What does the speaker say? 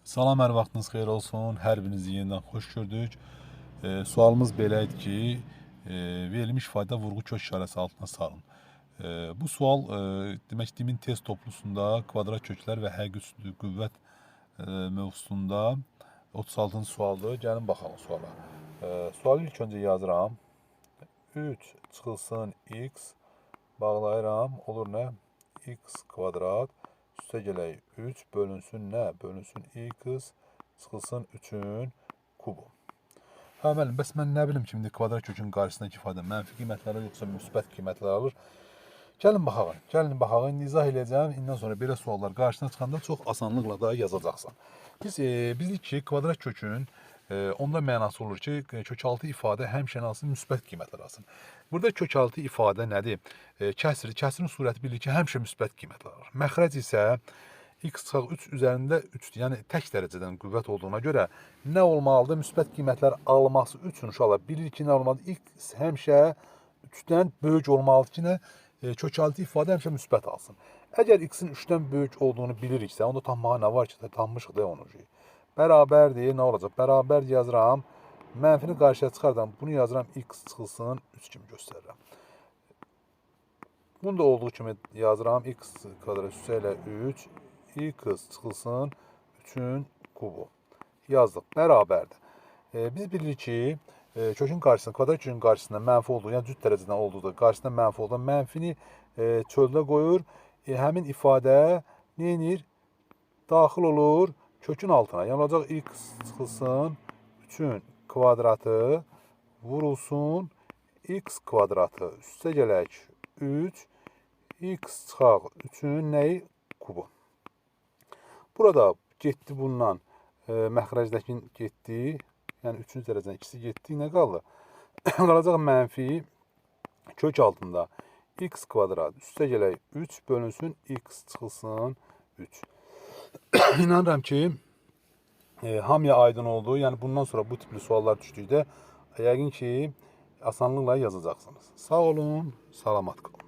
Salam, hər vaxtınız xeyir olsun. Hər birinizi yenidən xoş gördük. Sualımız belə idi ki, verilmiş fayda vurğu kök işarəsi altına salın. Bu sual demək dimin test toplusunda kvadrat köklər və həqiqi üstü qüvvət mövzusunda 36-cı sualdır. Gəlin baxalım suala. Sualı ilk öncə yazıram. 3 çıxılsın x bağlayıram. Olur nə? X kvadrat üstə gələk 3 bölünsün nə? Bölünsün x çıxılsın 3-ün kubu. Hə, müəllim, bəs mən nə bilim kimdir kvadrat kökün qarşısındakı ifadə mənfi qiymətləri yoxsa müsbət qiymətlər alır? Gəlin baxaq. Gəlin baxaq. İndi izah edəcəm. İndən sonra belə suallar qarşına çıxanda çox asanlıqla da yazacaqsan. Biz ki, kvadrat kökün onda mənası olur ki, kökaltı ifadə həmişə hansı müsbət qiymətlər alsın. Burada kökaltı ifadə nədir? Kəsrin surəti bilir ki, həmişə müsbət qiymətlər alır. Məxrəc isə x çıxaq 3 üzərində 3-dür. Yəni tək dərəcədən qüvvət olduğuna görə nə olmalıdır? Müsbət qiymətlər alması üçün uşaqlar bilir ki, nə olmalıdır? X həmişə 3-dən böyük olmalıdır ki, nə? Kökaltı ifadə həmişə müsbət alsın. Əgər x-in 3-dən böyük olduğunu biliriksə, onda tapmağa nə var ki, tapmışıq da onu. Bərabərdir, nə olacaq? Bərabər yazıram, mənfini qarşıya çıxardan bunu yazıram, x çıxılsın 3 kimi göstərirəm. Bunu da olduğu kimi yazıram, x kvadrat üstə ilə 3, x çıxılsın 3-ün kubu. Yazdıq, bərabərdir. Biz bilirik ki, kökün qarşısında, kvadrat kökün qarşısında mənfi olduğu, yəni cüt dərəcədən olduğu da qarşısında mənfi olduğu, mənfini çöldə qoyur. Həmin ifadə nə edir? Daxil olur kökün altına. Yəni olacaq x çıxılsın 3-ün kvadratı vurulsun x kvadratı. Üstə gələk 3, x çıxaq 3-ün nəyi? Kubu. Burada getdi bundan məxrəcdəkin getdi. Yəni 3-cü dərəcədən ikisi getdi. Nə qaldı? Qalacaq mənfi kök altında x kvadrat. Üstə gələk 3 bölünsün x çıxılsın 3. İnanıram ki, hamıya aydın oldu. Yəni bundan sonra bu tipli suallar düşdükdə yəqin ki, asanlıqla yazacaqsınız. Sağ olun, salamat qalın.